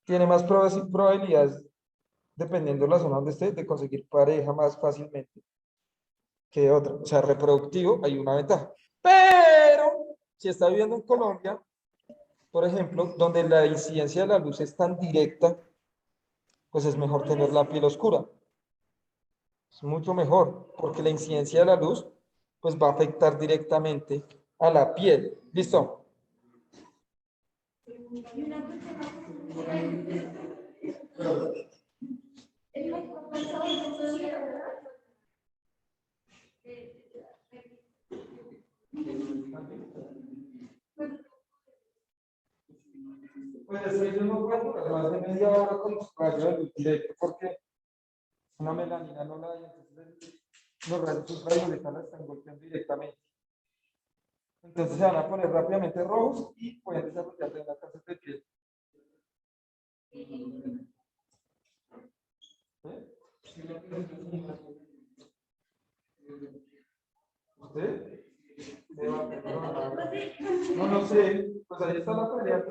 tiene más probabilidades, dependiendo de la zona donde esté, de conseguir pareja más fácilmente que otra. O sea, reproductivo hay una ventaja. Pero si está viviendo en Colombia, por ejemplo, donde la incidencia de la luz es tan directa, pues es mejor tener la piel oscura. Es mucho mejor, porque la incidencia de la luz, pues va a afectar directamente a la piel. ¿Listo? Pues yo no puedo durar más de media hora con los rayos de luz directo, porque una melanina no la hay, entonces los rayos ultravioletas la están golpeando directamente. Entonces se van a poner rápidamente rojos y pueden desarrollarse una cáncer de piel. ¿Usted? No lo sé, pues ahí está la pelea.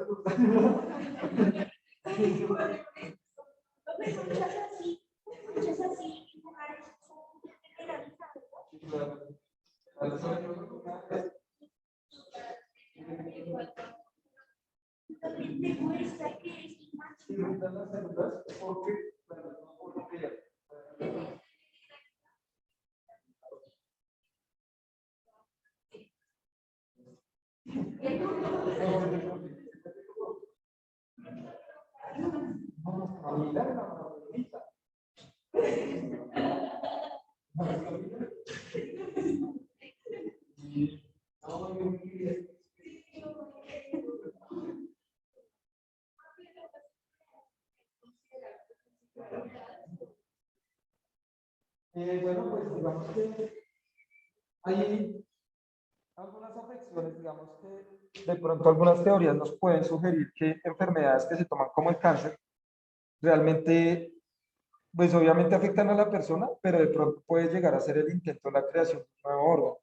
Bueno, pues digamos que hay algunas afecciones, digamos que de pronto algunas teorías nos pueden sugerir que enfermedades que se toman como el cáncer realmente, pues obviamente afectan a la persona, pero de pronto puede llegar a ser el intento de la creación de un nuevo órgano.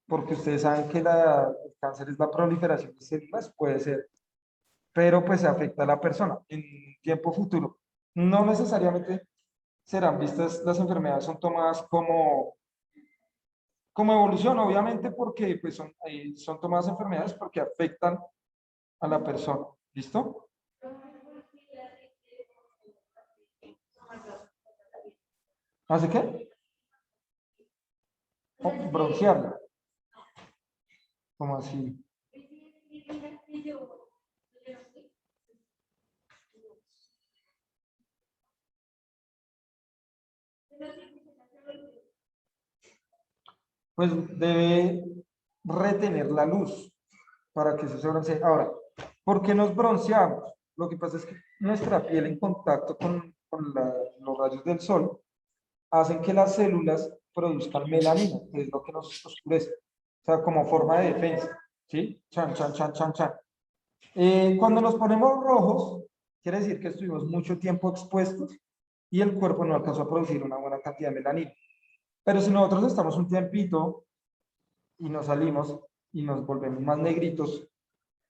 Porque ustedes saben que el cáncer es la proliferación de células, puede ser, pero pues se afecta a la persona en tiempo futuro. No necesariamente serán vistas las enfermedades, son tomadas como evolución, obviamente, porque pues son tomadas enfermedades porque afectan a la persona. ¿Listo? ¿Hace qué? Broncearla. ¿Cómo así? Pues debe retener la luz para que se broncee. Ahora, ¿por qué nos bronceamos? Lo que pasa es que nuestra piel en contacto con los rayos del sol hacen que las células produzcan melanina, que es lo que nos oscurece. O sea, como forma de defensa. ¿Sí? Chan, chan, chan, chan, chan. Cuando nos ponemos rojos, quiere decir que estuvimos mucho tiempo expuestos y el cuerpo no alcanzó a producir una buena cantidad de melanina. Pero si nosotros estamos un tiempito y nos salimos y nos volvemos más negritos,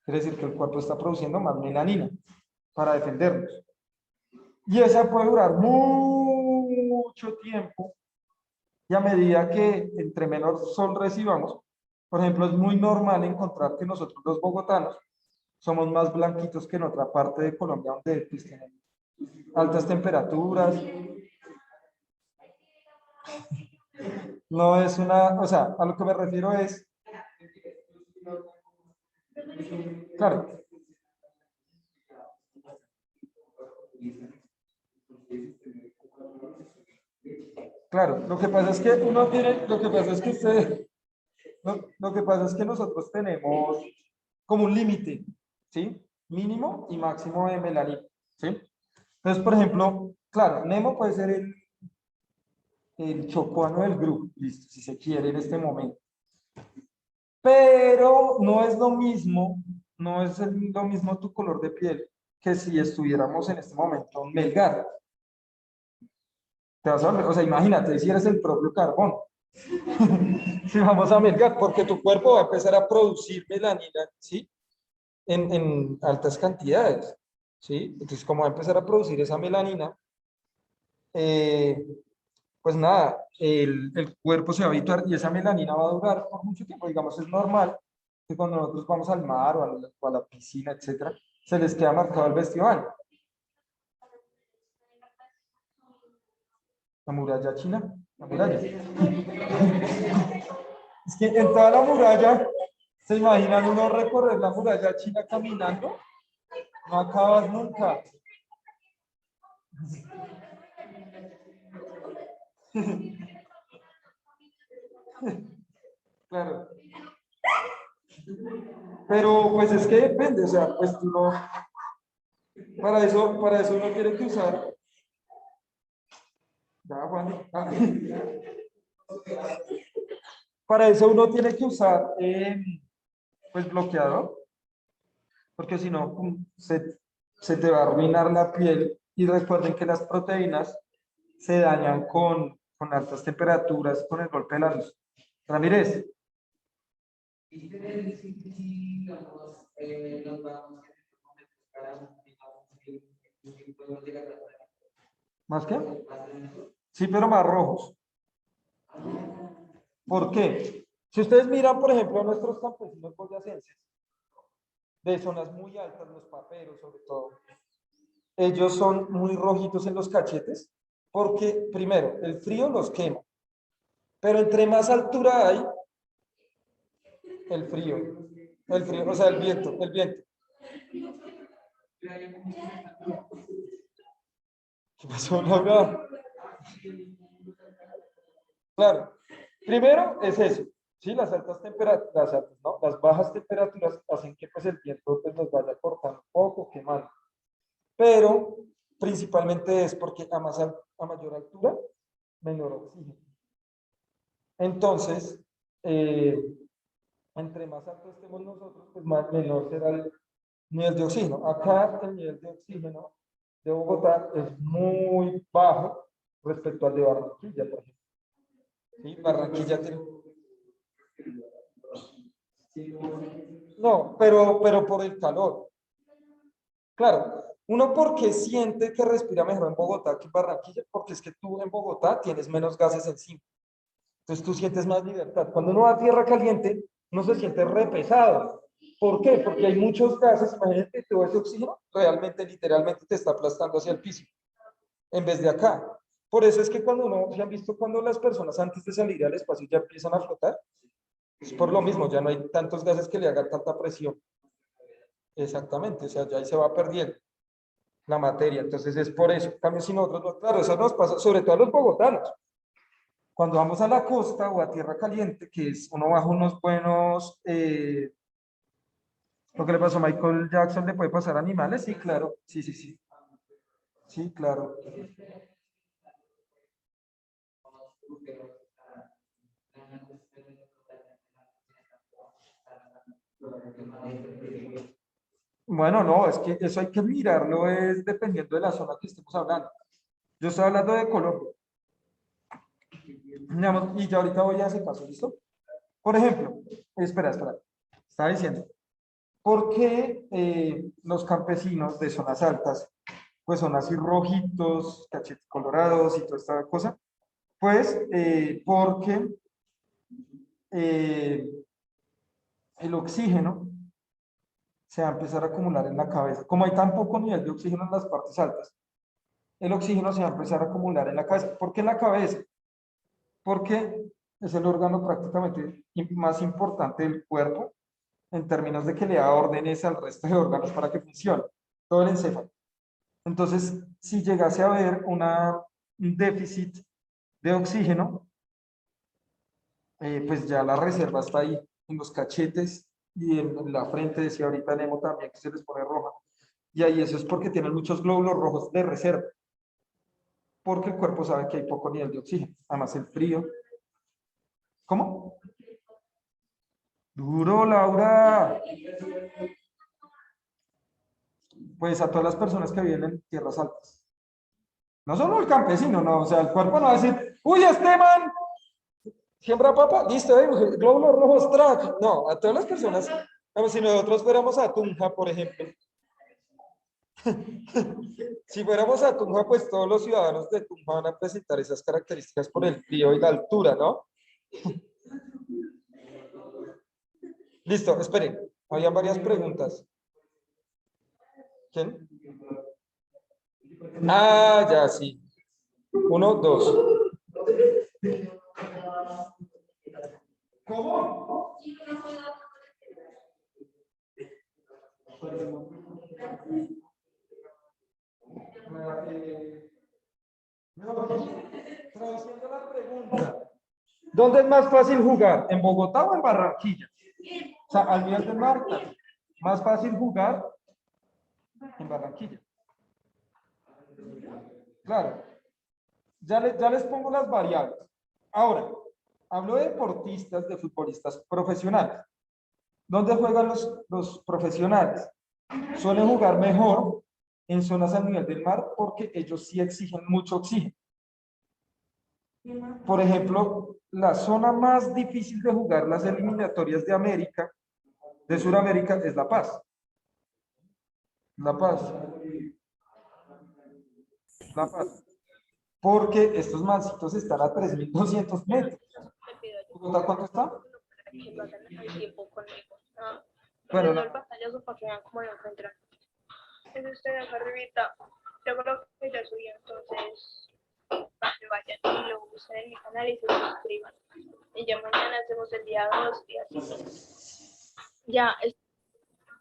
quiere decir que el cuerpo está produciendo más melanina para defendernos. Y esa puede durar mucho tiempo y a medida que entre menos sol recibamos, por ejemplo, es muy normal encontrar que nosotros los bogotanos somos más blanquitos que en otra parte de Colombia donde pues, tienen altas temperaturas. No es una, o sea, a lo que me refiero es, claro, claro, lo que pasa es que uno tiene, lo que pasa es que usted, lo que pasa es que nosotros tenemos como un límite, ¿sí? Mínimo y máximo de melanina, ¿sí? Entonces, por ejemplo, claro, Nemo puede ser el chocuano del grupo, listo, si se quiere en este momento. Pero no es lo mismo, no es lo mismo tu color de piel que si estuviéramos en este momento en Melgar. Te vas a, o sea, imagínate, si eres el propio carbón. Si vamos a Melgar, porque tu cuerpo va a empezar a producir melanina, ¿sí? En altas cantidades. ¿sí? Entonces, como va a empezar a producir esa melanina, eh, pues nada, el cuerpo se va a habituar y esa melanina va a durar por mucho tiempo. Digamos, es normal que cuando nosotros vamos al mar o a la piscina, etcétera, se les queda marcado el vestido de baño. La muralla china, la muralla. Es que en toda la muralla, ¿se imaginan uno recorrer la muralla china caminando? No acabas nunca. Claro. Pero pues es que depende, o sea, pues tú no, para eso uno tiene que usar. Ya, Juan. Para eso uno tiene que usar pues bloqueador, porque si no, se te va a arruinar la piel. Y recuerden que las proteínas se dañan con altas temperaturas, con el golpe de la luz. Ramírez. ¿Más qué? Sí, pero más rojos. ¿Por qué? Si ustedes miran, por ejemplo, a nuestros campesinos boyacenses, de zonas muy altas, los paperos sobre todo, ellos son muy rojitos en los cachetes, porque primero, el frío los quema, pero entre más altura hay, el frío, o sea, el viento. ¿Qué pasó, Laura? Claro, primero es eso, ¿sí? Las altas temperaturas, las altas, ¿no? Las bajas temperaturas hacen que pues el viento pues, nos vaya cortando un poco, quemando. Pero principalmente es porque a mayor altura, menor oxígeno. Entonces, eh, entre más alto estemos nosotros, pues más menor será el nivel de oxígeno. Acá el nivel de oxígeno de Bogotá es muy bajo respecto al de Barranquilla, por ejemplo. ¿Sí? Barranquilla tiene... No, pero por el calor. Claro, uno porque siente que respira mejor en Bogotá que en Barranquilla, porque es que tú en Bogotá tienes menos gases encima. Entonces tú sientes más libertad. Cuando uno va a tierra caliente, uno se siente re pesado. ¿Por qué? Porque hay muchos gases. Imagínate, todo ese oxígeno realmente, literalmente te está aplastando hacia el piso, en vez de acá. Por eso es que cuando uno, ¿se han visto cuando las personas antes de salir al espacio ya empiezan a flotar? Es por lo mismo, ya no hay tantos gases que le hagan tanta presión. Exactamente, o sea, ya ahí se va perdiendo la materia. Entonces es por eso. En cambio, si nosotros, no, claro, eso nos pasa, sobre todo a los bogotanos. Cuando vamos a la costa o a tierra caliente, que es uno bajo unos buenos, lo que le pasó a Michael Jackson, le puede pasar a animales, sí, claro, sí, sí, sí, sí, claro. Bueno, no, es que eso hay que mirarlo, es dependiendo de la zona que estemos hablando. Yo estoy hablando de Colombia, digamos, y ya ahorita voy a ese caso, ¿listo? Por ejemplo, espera, estaba diciendo, ¿por qué los campesinos de zonas altas, pues son así rojitos, cachetes colorados y toda esta cosa? Pues porque eh, el oxígeno se va a empezar a acumular en la cabeza. Como hay tan poco nivel de oxígeno en las partes altas, el oxígeno se va a empezar a acumular en la cabeza. ¿Por qué en la cabeza? Porque es el órgano prácticamente más importante del cuerpo en términos de que le da órdenes al resto de órganos para que funcione, todo el encéfalo. Entonces, si llegase a haber un déficit de oxígeno, pues ya la reserva está ahí, en los cachetes y en la frente, decía ahorita Nemo también, que se les pone roja. Y ahí eso es porque tienen muchos glóbulos rojos de reserva, porque el cuerpo sabe que hay poco nivel de oxígeno. Además, el frío. ¿Cómo? Duro, Laura. Pues a todas las personas que viven en tierras altas. No solo el campesino, no. O sea, el cuerpo no va a decir, uy, este man siembra papa, listo, glóbulos rojos, track. No, a todas las personas. Como si nosotros fuéramos a Tunja, por ejemplo. Si fuéramos a Tunja, pues todos los ciudadanos de Tunja van a presentar esas características por el frío y la altura, ¿no? Listo, esperen. Habían varias preguntas. ¿Quién? Ah, ya, sí. 1, 2. ¿Cómo? Traduciendo la pregunta. ¿Dónde es más fácil jugar? ¿En Bogotá o en Barranquilla? O sea, al nivel de Marta, más fácil jugar en Barranquilla. Claro, ya les pongo las variables. Ahora, hablo de deportistas, de futbolistas profesionales. ¿Dónde juegan los profesionales? Suelen jugar mejor en zonas a nivel del mar porque ellos sí exigen mucho oxígeno. Por ejemplo, la zona más difícil de jugar las eliminatorias de América, de Sudamérica, es La Paz. La Paz. La Paz. Porque estos mancitos están a 3.200 metros. ¿Bogotá cuánto está? Bueno, No, el batalloso para que vean cómo lo encuentran. Es usted acá arribita. Yo creo que ya subió, entonces para que vayan y lo busquen en mi canal y se suscriban. Y ya mañana hacemos el día 2 y así. Ya,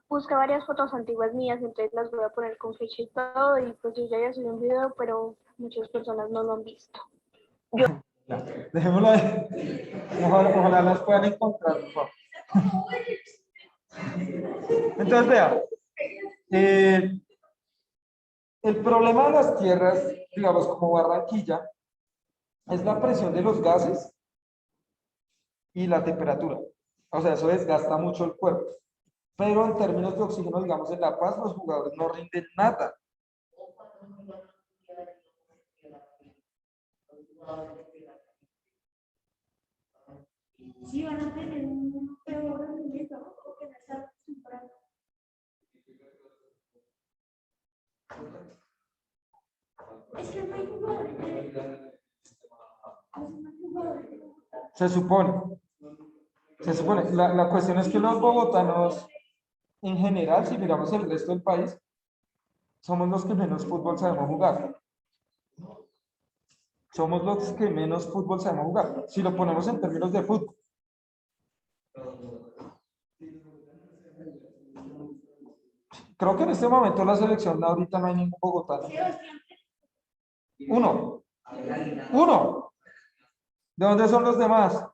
busqué varias fotos antiguas mías, entonces las voy a poner con fecha y todo. Y pues yo ya subí un video, pero muchas personas no lo han visto. dejémoslo ahí. Ojalá las puedan encontrar, por favor. Entonces, vea, el problema de las tierras, digamos, como Barranquilla, es la presión de los gases y la temperatura. O sea, eso desgasta mucho el cuerpo. Pero en términos de oxígeno, digamos, en La Paz, los jugadores no rinden nada. Sí, van a tener un peor rendimiento porque no están acostumbrados. Es que no hay jugadores. Se supone. La cuestión es que los bogotanos, en general, si miramos el resto del país, somos los que menos fútbol sabemos jugar. Somos los que menos fútbol sabemos jugar. Si lo ponemos en términos de fútbol. Creo que en este momento la selección ahorita no hay ningún bogotano. Uno. Uno. ¿De dónde son los demás?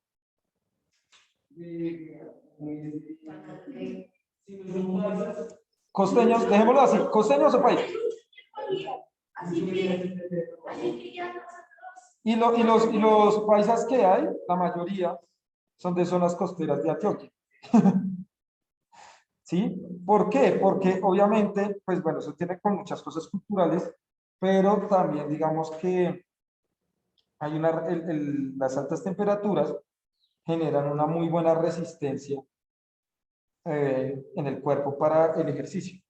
Costeños, dejémoslo así. ¿Costeños o país? Y los paisas que hay, la mayoría, son de zonas costeras de Antioquia. ¿Sí? ¿Por qué? Porque obviamente, pues bueno, eso tiene con muchas cosas culturales, pero también digamos que hay las altas temperaturas generan una muy buena resistencia en el cuerpo para el ejercicio.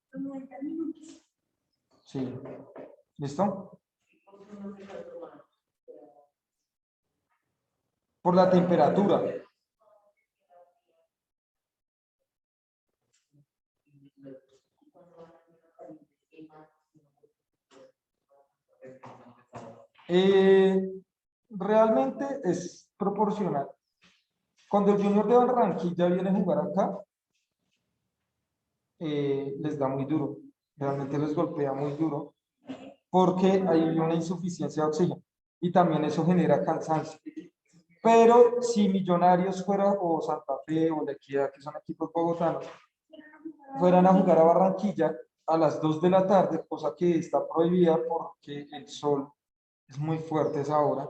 Sí. ¿Listo? Por la temperatura. Realmente es proporcional. Cuando el Junior de Barranquilla viene a jugar acá, les da muy duro. Realmente les golpea muy duro porque hay una insuficiencia de oxígeno y también eso genera cansancio. Pero si Millonarios fuera, o Santa Fe o La Equidad, que son equipos bogotanos, fueran a jugar a Barranquilla a las 2 de la tarde, cosa que está prohibida porque el sol es muy fuerte a esa hora,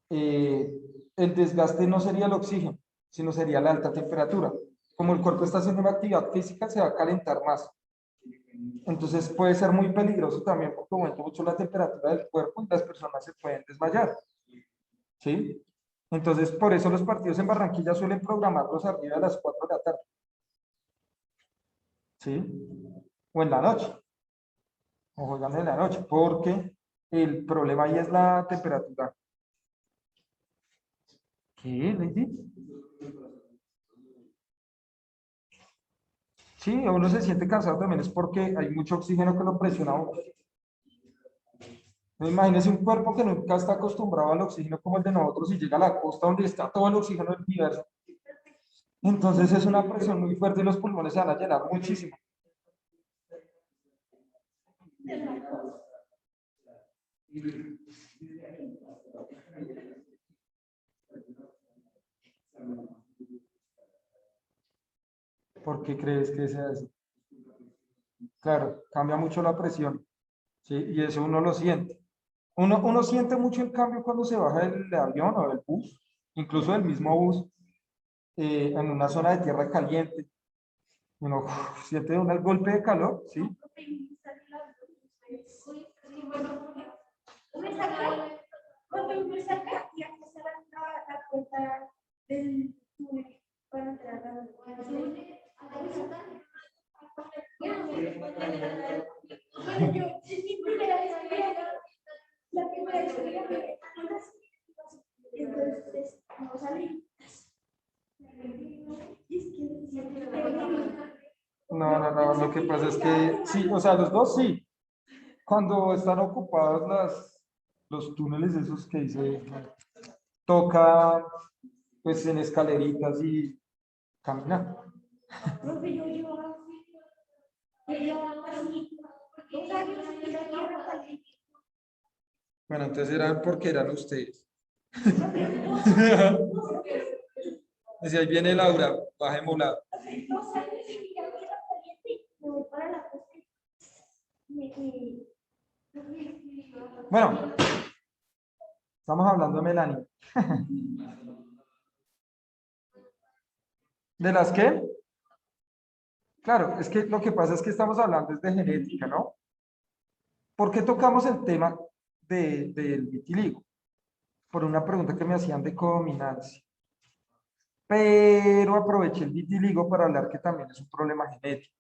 el desgaste no sería el oxígeno, sino sería la alta temperatura. Como el cuerpo está haciendo una actividad física, se va a calentar más. Entonces puede ser muy peligroso también porque aumenta mucho la temperatura del cuerpo y las personas se pueden desmayar. ¿Sí? Entonces, por eso los partidos en Barranquilla suelen programarlos arriba de las 4 de la tarde. ¿Sí? O en la noche. o juegan en la noche, porque el problema ahí es la temperatura. ¿Qué, Lady? Sí, uno se siente cansado también, es porque hay mucho oxígeno que lo presiona a uno. Imagínese un cuerpo que nunca está acostumbrado al oxígeno como el de nosotros y llega a la costa donde está todo el oxígeno del universo. Entonces es una presión muy fuerte y los pulmones se van a llenar muchísimo. ¿Por qué crees que sea eso? Claro, cambia mucho la presión, ¿sí? Y eso uno lo siente. Uno siente mucho el cambio cuando se baja del avión o del bus, incluso del mismo bus, en una zona de tierra caliente. Uno siente un golpe de calor, ¿sí? Cuando uno saca y aquí se la cuenta del túnel para entrar a la túnel. Bueno, yo, es mi primera vez que la primera vez que la vi, entonces vamos a ver. No, lo que pasa es que sí, o sea, los dos sí. Cuando están ocupados los túneles esos que dice, toca pues en escaleritas y caminar. Profe, yo llevo 2 años en la tierra caliente. Bueno, entonces eran porque eran ustedes. Decía, ahí viene Laura, bajémosla. 2 años en la tierra caliente, me voy para la costa. Bueno, estamos hablando de Melanie. ¿De las qué? Claro, es que lo que pasa es que estamos hablando es de genética, ¿no? ¿Por qué tocamos el tema del vitiligo? Por una pregunta que me hacían de codominancia. Pero aproveché el vitiligo para hablar que también es un problema genético.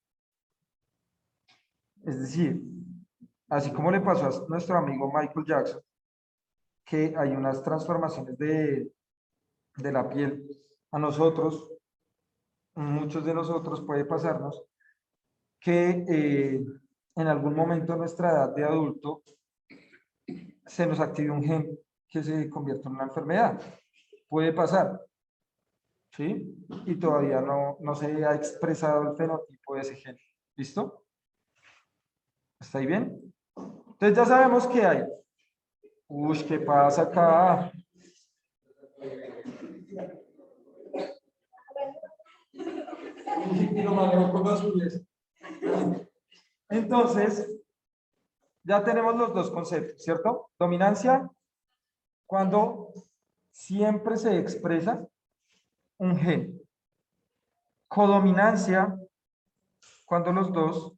Es decir, así como le pasó a nuestro amigo Michael Jackson, que hay unas transformaciones de la piel, a nosotros, muchos de nosotros puede pasarnos que en algún momento de nuestra edad de adulto se nos active un gen que se convierte en una enfermedad. Puede pasar, ¿sí? Y todavía no se ha expresado el fenotipo de ese gen. ¿Listo? ¿Está ahí bien? Entonces ya sabemos que hay. Uy, ¿qué pasa acá? Y lo manejo con las uñas. Entonces, ya tenemos los dos conceptos, ¿cierto? Dominancia, cuando siempre se expresa un gen. Codominancia, cuando los dos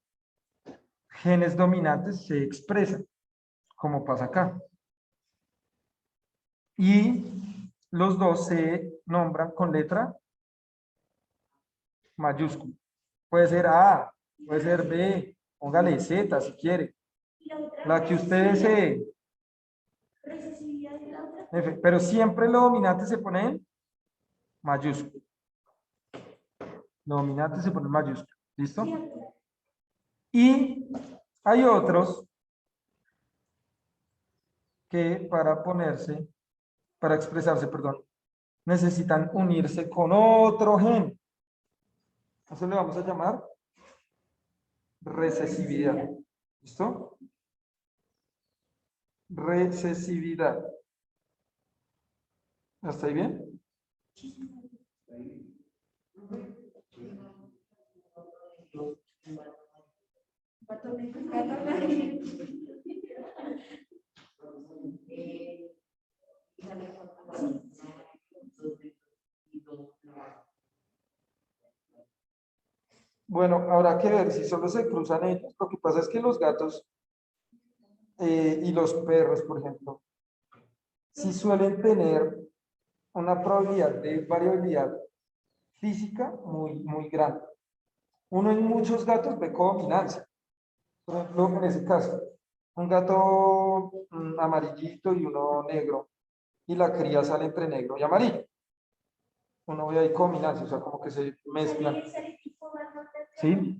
genes dominantes se expresan, como pasa acá. Y los dos se nombran con letra mayúscula. Puede ser A, puede ser B, póngale Z si quiere. La que usted desee. Pero siempre lo dominante se pone en mayúscula. Lo dominante se pone en mayúscula. ¿Listo? Y hay otros que para expresarse, perdón, necesitan unirse con otro gen. Eso le vamos a llamar recesividad. ¿Listo? Recesividad. ¿Está ahí bien? Bueno, habrá que ver si solo se cruzan ellos. Lo que pasa es que los gatos y los perros, por ejemplo, sí suelen tener una probabilidad de variabilidad física muy grande. Uno en muchos gatos ve codominancia, Por ejemplo, en ese caso, un gato amarillito y uno negro, y la cría sale entre negro y amarillo. Uno ve ahí combinación, o sea, como que se mezclan. ¿Sí?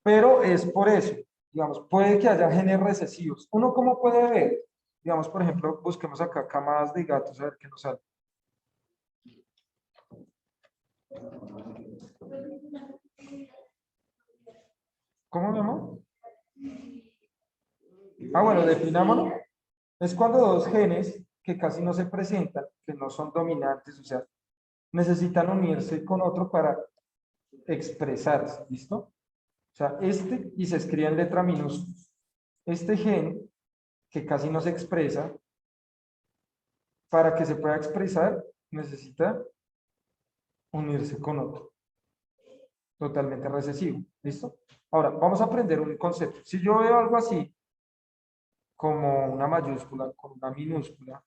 Pero es por eso, digamos, puede que haya genes recesivos. ¿Uno cómo puede ver? Digamos, por ejemplo, busquemos acá camadas de gatos, a ver qué nos sale. ¿Cómo, mi amor? Ah, bueno, definámoslo. Es cuando dos genes que casi no se presentan, que no son dominantes, o sea, necesitan unirse con otro para expresarse, ¿listo? O sea, y se escribe en letra minúscula. Este gen, que casi no se expresa, para que se pueda expresar, necesita unirse con otro, totalmente recesivo, ¿listo? Ahora, vamos a aprender un concepto. Si yo veo algo así, como una mayúscula con una minúscula,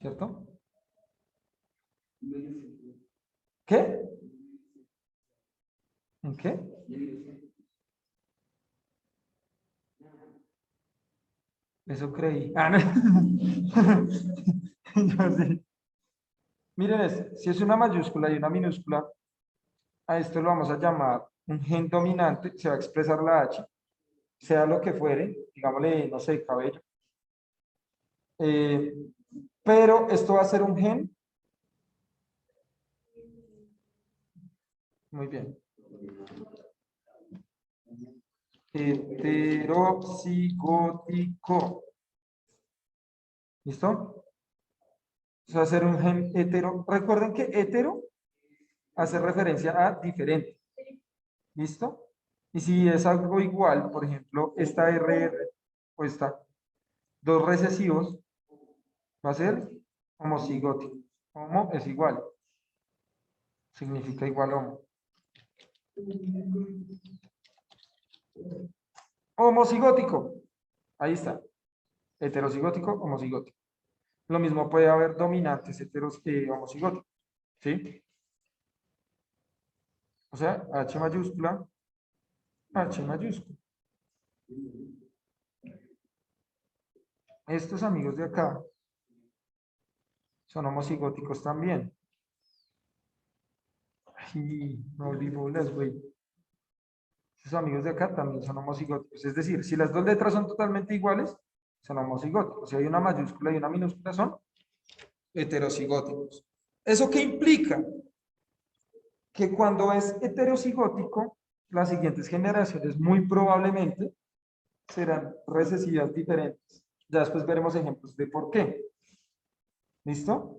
¿cierto? ¿Qué? ¿En qué? Eso creí. Ah, no. Yo sí. Miren esto, si es una mayúscula y una minúscula, a esto lo vamos a llamar un gen dominante, se va a expresar la H, sea lo que fuere, digámosle, no sé, cabello. Eh, pero esto va a ser un gen. Muy bien. Heterocigótico. ¿Listo? Eso va a ser un gen hetero. Recuerden que hetero hace referencia a diferente. ¿Listo? Y si es algo igual, por ejemplo, esta RR o esta, dos recesivos, va a ser homocigótico. Homo es igual. Significa igual homo. Homocigótico. Ahí está. Heterocigótico, homocigótico. Lo mismo puede haber dominantes homocigóticos. ¿Sí? O sea, H mayúscula, H mayúscula. Estos amigos de acá son homocigóticos también. Ay, me volví bolas, güey. Estos amigos de acá también son homocigóticos. Es decir, si las dos letras son totalmente iguales, son homocigóticos. Si hay una mayúscula y una minúscula, son heterocigóticos. ¿Eso qué implica? Que cuando es heterocigótico, las siguientes generaciones muy probablemente serán recesivas diferentes. Ya después veremos ejemplos de por qué. ¿Listo?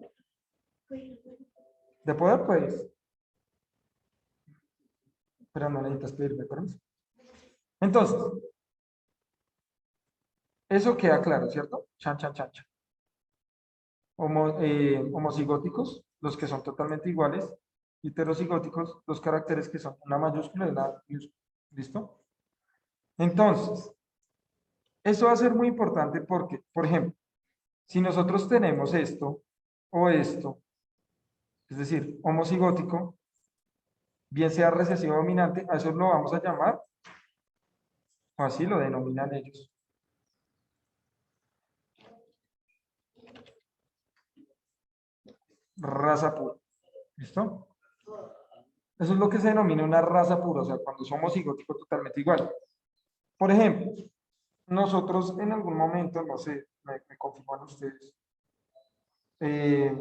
¿De poder? Pues. Pero no necesitas pedirme permiso. Entonces, eso queda claro, ¿cierto? Chan, chan, chan, chan. Homocigóticos, los que son totalmente iguales. Heterocigóticos, los caracteres que son una mayúscula y una minúscula. ¿Listo? Entonces, eso va a ser muy importante porque, por ejemplo, si nosotros tenemos esto o esto, es decir, homocigótico, bien sea recesivo dominante, a eso lo vamos a llamar, o así lo denominan ellos. Raza pura. ¿Listo? Eso es lo que se denomina una raza pura, o sea, cuando somos homocigóticos totalmente igual. Por ejemplo, nosotros en algún momento, no sé, me confirman ustedes, eh,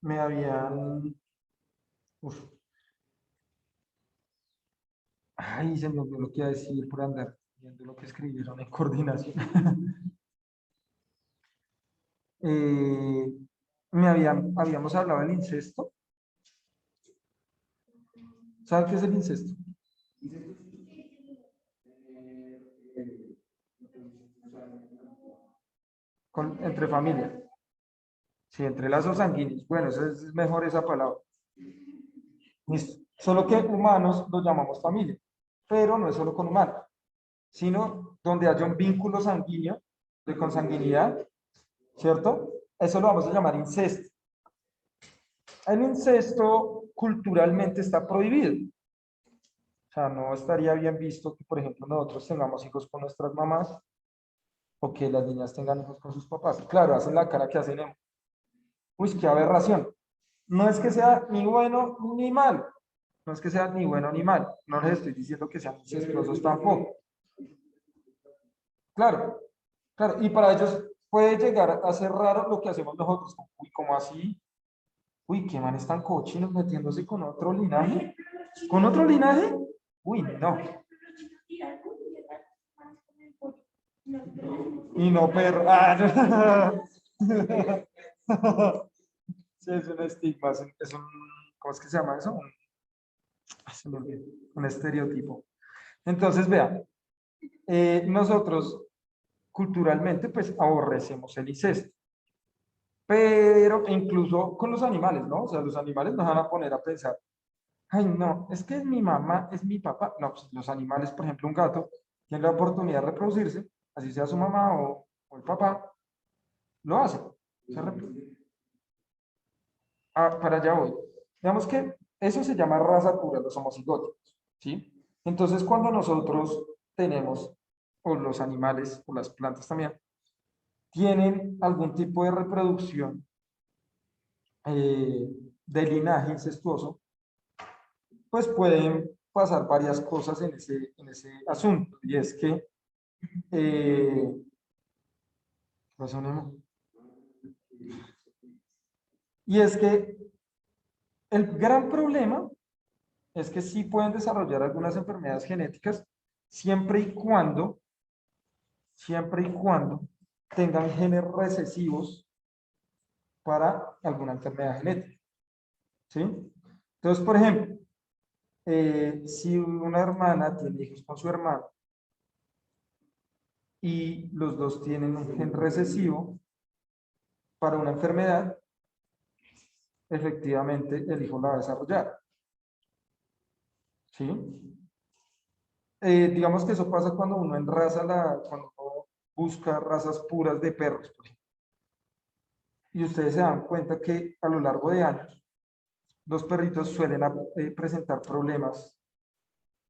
me habían... Uf, ay, se me olvidó lo que iba a decir por andar viendo lo que escribieron en coordinación. Habíamos hablado del incesto. ¿Saben qué es el incesto? Entre familia. Sí, entre lazos sanguíneos. Bueno, eso es mejor esa palabra. Listo. Solo que humanos lo llamamos familia, pero no es solo con humanos, sino donde haya un vínculo sanguíneo de consanguinidad, ¿cierto? Eso lo vamos a llamar incesto. El incesto culturalmente está prohibido. O sea, no estaría bien visto que, por ejemplo, nosotros tengamos hijos con nuestras mamás o que las niñas tengan hijos con sus papás. Claro, hacen la cara que hacen. Uy, qué aberración. No es que sea ni bueno ni mal. No es que sea ni bueno ni mal. No les estoy diciendo que sean incestuosos tampoco. Claro, claro. Y para ellos puede llegar a ser raro lo que hacemos nosotros. Uy, ¿cómo así? Uy, qué man están cochinos metiéndose con otro linaje. ¿Con otro linaje? Uy, no. Y no perro. Ah, sí, es un estigma, es un, ¿cómo es que se llama eso? Se me olvidó, un estereotipo. Entonces, vean, nosotros culturalmente pues aborrecemos el incesto, pero incluso con los animales, ¿no? O sea, los animales nos van a poner a pensar, ay, no, es que es mi mamá, es mi papá. No, pues los animales, por ejemplo, un gato, tiene la oportunidad de reproducirse, así sea su mamá o el papá, lo hace. Se para allá voy. Digamos que eso se llama raza pura, los homocigóticos, ¿sí? Entonces, cuando nosotros tenemos, o los animales, o las plantas también, tienen algún tipo de reproducción de linaje incestuoso, pues pueden pasar varias cosas en ese asunto. Y es que, ¿pasó, Nemo? Y es que el gran problema es que sí pueden desarrollar algunas enfermedades genéticas siempre y cuando tengan genes recesivos para alguna enfermedad genética. ¿Sí? Entonces, por ejemplo, si una hermana tiene hijos con su hermano y los dos tienen un gen recesivo para una enfermedad, efectivamente el hijo la va a desarrollar. ¿Sí? Digamos que eso pasa cuando uno enraza cuando uno busca razas puras de perros, por ejemplo. Y ustedes se dan cuenta que a lo largo de años, los perritos suelen presentar problemas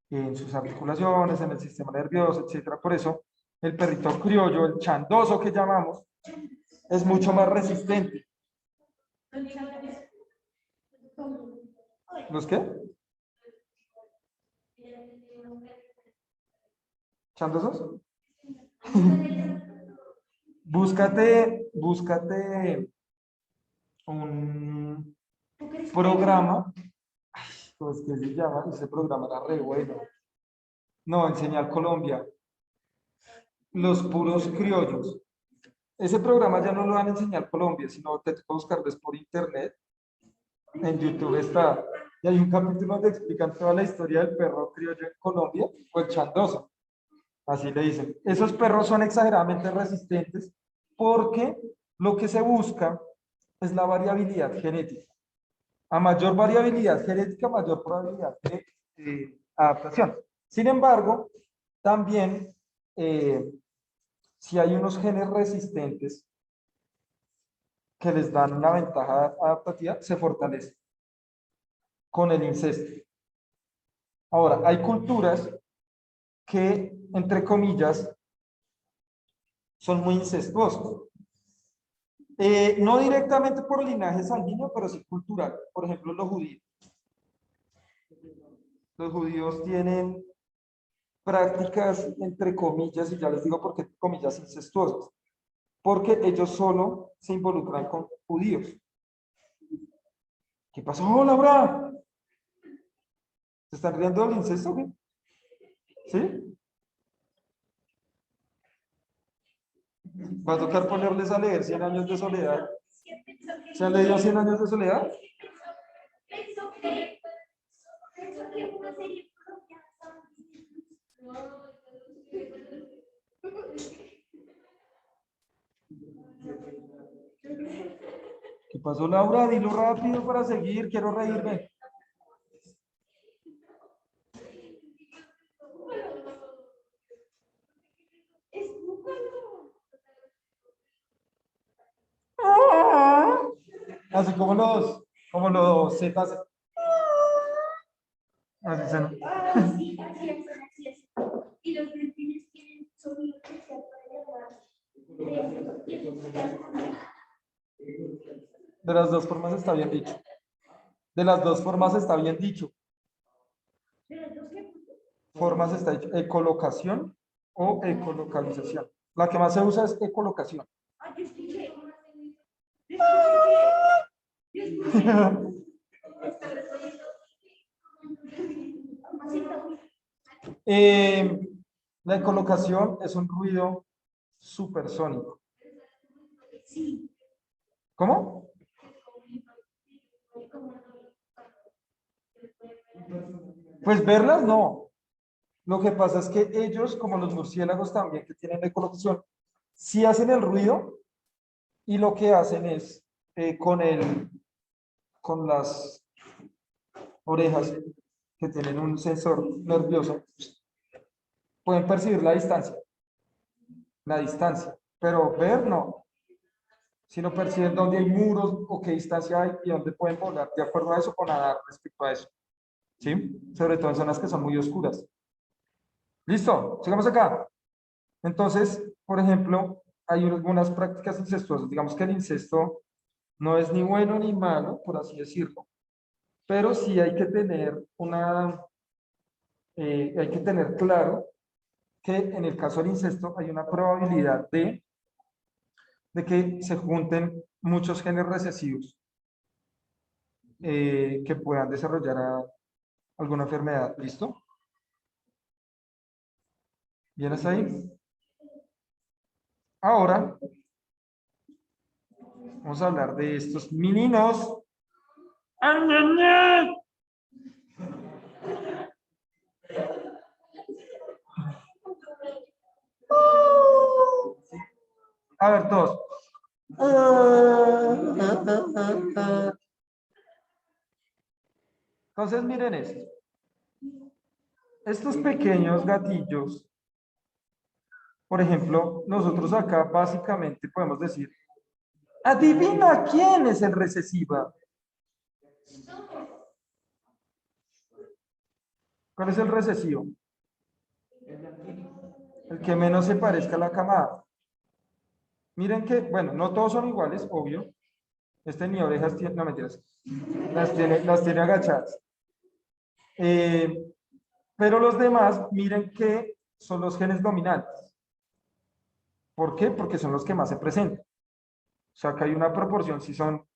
en sus articulaciones, en el sistema nervioso, etcétera. Por eso, el perrito criollo, el chandoso que llamamos, es mucho más resistente. ¿Los qué? ¿Chandosos? Búscate un programa, ¿cómo es que se llama? Ese programa era re bueno. No, en Señal Colombia. Los puros criollos. Ese programa ya no lo dan en Señal Colombia, sino te toca buscarles por internet. En YouTube está. Y hay un capítulo donde explican toda la historia del perro criollo en Colombia, o el chandoso. Así le dicen. Esos perros son exageradamente resistentes porque lo que se busca es la variabilidad genética. A mayor variabilidad genética, mayor probabilidad de adaptación. Sin embargo, también si hay unos genes resistentes que les dan una ventaja adaptativa, se fortalece con el incesto. Ahora, hay culturas que, entre comillas, son muy incestuosos. No directamente por linaje sanguíneo, pero sí cultural. Por ejemplo, los judíos. Los judíos tienen prácticas, entre comillas, y ya les digo por qué comillas incestuosas, porque ellos solo se involucran con judíos. ¿Qué pasó, Laura? ¿Se están riendo del incesto? ¿Qué? ¿Sí? Va a tocar ponerles a leer 100 años de soledad. ¿Se han leído 100 años de soledad? ¿Qué pasó, Laura? Dilo rápido para seguir, quiero reírme. Así como los zetas. Así son. Ah, sí, así es, así es. Y los delfines tienen sonido especial para llamar. De las dos formas está bien dicho. De las dos formas está bien dicho. ¿De los dos qué? Formas está dicho. Ecolocación o ecolocalización. La que más se usa es ecolocación. Ah, yo escuché. Yo escuché. La ecolocación es un ruido supersónico. Sí. ¿Cómo? Pues verlas no. Lo que pasa es que ellos, como los murciélagos también que tienen ecolocación, sí hacen el ruido y lo que hacen es con las orejas que tienen un sensor nervioso, pueden percibir la distancia, pero ver no, sino perciben dónde hay muros o qué distancia hay y dónde pueden volar de acuerdo a eso o nadar respecto a eso. ¿Sí? Sobre todo en zonas que son muy oscuras. Listo, sigamos acá. Entonces, por ejemplo, hay algunas prácticas incestuosas. Digamos que el incesto no es ni bueno ni malo, por así decirlo, pero sí hay que tener claro que en el caso del incesto hay una probabilidad de que se junten muchos genes recesivos que puedan desarrollar alguna enfermedad. ¿Listo? ¿Vienes ahí? Ahora vamos a hablar de estos meninos. A ver, todos. Entonces, miren esto. Estos pequeños gatillos, por ejemplo, nosotros acá básicamente podemos decir, adivina quién es el recesiva. ¿Cuál es el recesivo? El que menos se parezca a la camada. Miren que, bueno, no todos son iguales, obvio. Este ni orejas tiene, no mentiras. Las tiene agachadas. Pero los demás, miren que son los genes dominantes. ¿Por qué? Porque son los que más se presentan. O sea, que hay una proporción, si son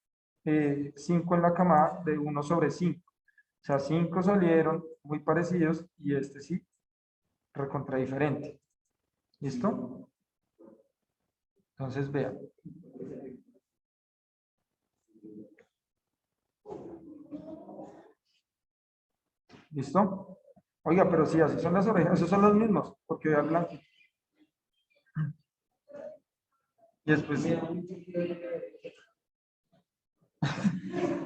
5 en la camada, de 1/5. O sea, 5 salieron muy parecidos y este sí, recontra diferente. ¿Listo? Entonces, vean. ¿Listo? Oiga, pero sí, así son las orejas, esos son los mismos, porque vean blanco. Y después sí.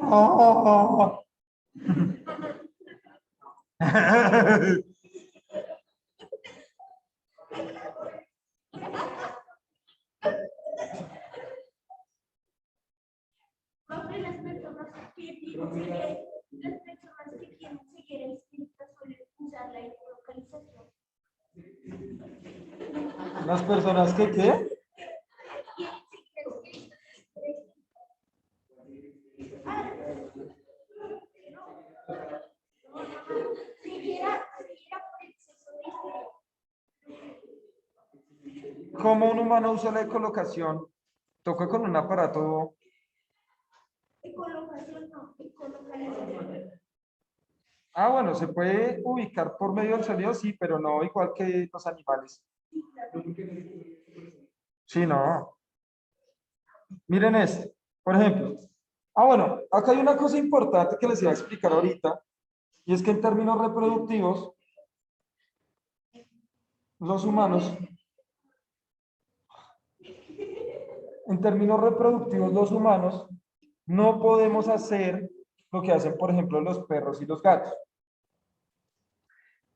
Oh. Sobre las personas que quieren seguir el espíritu suelen usar la localización. Las personas que, ¿qué? ¿Cómo un humano usa la ecolocación? Toca con un aparato. Ecolocación no, ecolocalización. Ah, bueno, se puede ubicar por medio del sonido, sí, pero no igual que los animales. Sí, no. Miren este, por ejemplo. Ah, bueno, acá hay una cosa importante que les iba a explicar ahorita, y es que en términos reproductivos, los humanos, no podemos hacer lo que hacen, por ejemplo, los perros y los gatos.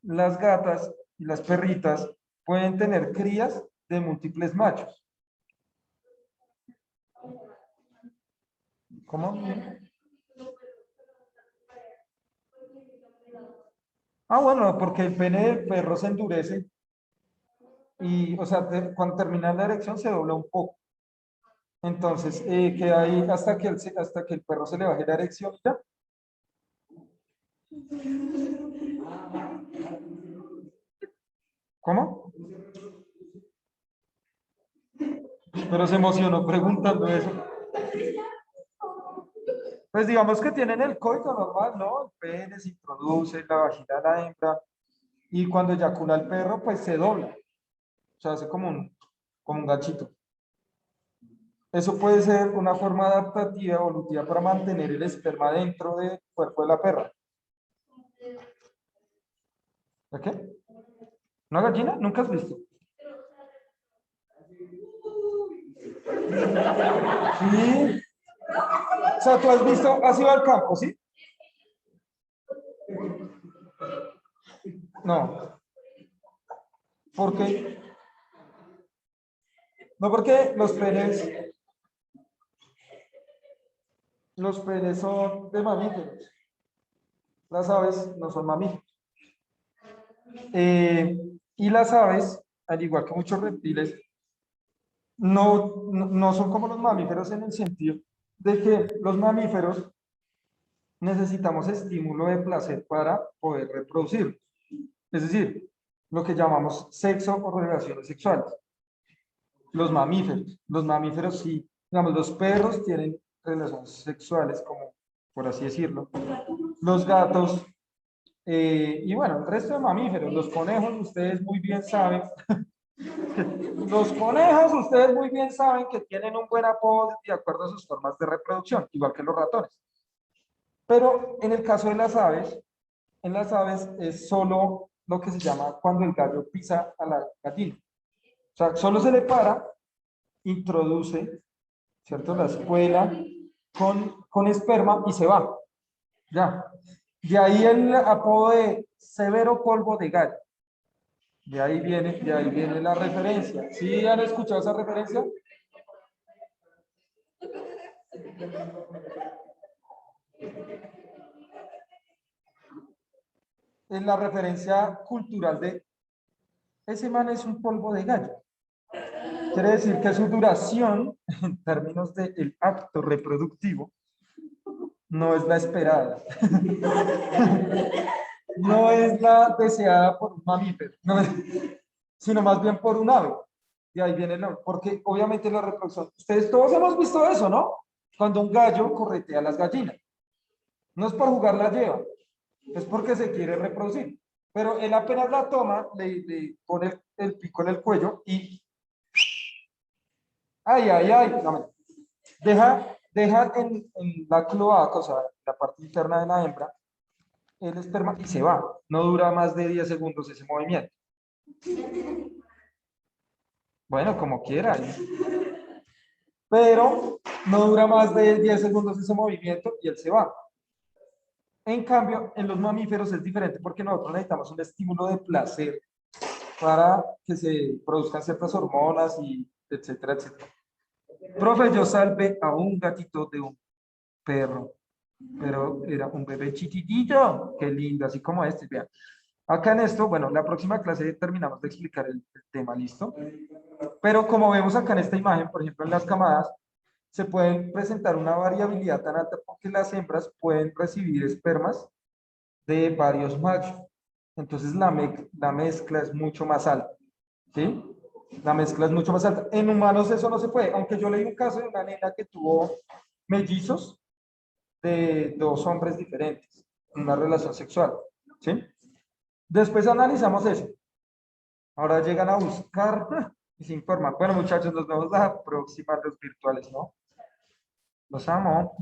Las gatas y las perritas pueden tener crías de múltiples machos. ¿Cómo? Ah, bueno, porque el pene del perro se endurece y, o sea, cuando termina la erección se dobla un poco. Entonces, queda ahí hasta que el perro se le baje la erección y ya. ¿Cómo? Pero se emocionó preguntando eso. Pues digamos que tienen el coito normal, ¿no? El pene se introduce, la vagina de la hembra, y cuando eyacula el perro, pues se dobla. O sea, hace como un ganchito. Eso puede ser una forma adaptativa evolutiva para mantener el esperma dentro del cuerpo de la perra. ¿De qué? ¿Una gallina? ¿Nunca has visto? Sí. O sea, tú has visto, has ido al campo, ¿sí? No. ¿Por qué? No, porque los penes son de mamíferos. Las aves no son mamíferos. Eh, y las aves, al igual que muchos reptiles, no son como los mamíferos en el sentido de que los mamíferos necesitamos estímulo de placer para poder reproducir. Es decir, lo que llamamos sexo o relaciones sexuales. Los mamíferos sí, digamos, los perros tienen relaciones sexuales, como por así decirlo. Los gatos, y bueno, el resto de mamíferos, los conejos, ustedes muy bien saben, los conejos, ustedes muy bien saben que tienen un buen apodo de acuerdo a sus formas de reproducción, igual que los ratones. Pero en el caso de las aves, en las aves es solo lo que se llama cuando el gallo pisa a la gallina. O sea, solo se le para, introduce, ¿cierto? La espuela con esperma y se va. Ya. De ahí el apodo de severo polvo de gallo. De ahí viene la referencia. ¿Sí han escuchado esa referencia? Es la referencia cultural de ese man es un polvo de gallo. Quiere decir que su duración, en términos del acto reproductivo, no es la esperada. No es la deseada por un mamífero, no sino más bien por un ave. Y ahí viene porque obviamente la reproducción, ustedes todos hemos visto eso, ¿no? Cuando un gallo corretea a las gallinas. No es por jugar la lleva, es porque se quiere reproducir. Pero él apenas la toma, le pone el pico en el cuello y ay, ay, ay, no, deja en la cloaca, o sea, la parte interna de la hembra, el esperma y se va. No dura más de 10 segundos ese movimiento. Bueno, como quiera. Pero no dura más de 10 segundos ese movimiento y él se va. En cambio, en los mamíferos es diferente porque nosotros necesitamos un estímulo de placer para que se produzcan ciertas hormonas y etcétera, etcétera. Profe, yo salvé a un gatito de un perro, pero era un bebé chiquitito, qué lindo, así como este, vean. Acá en esto, bueno, la próxima clase terminamos de explicar el tema, ¿listo? Pero como vemos acá en esta imagen, por ejemplo, en las camadas, se pueden presentar una variabilidad tan alta porque las hembras pueden recibir espermas de varios machos. Entonces la mezcla es mucho más alta, ¿sí? La mezcla es mucho más alta. En humanos eso no se puede, aunque yo leí un caso de una nena que tuvo mellizos de dos hombres diferentes, una relación sexual, ¿sí? Después analizamos eso. Ahora llegan a buscar y se informan. Bueno, muchachos, nos vemos la próxima, los virtuales, ¿no? Los amo.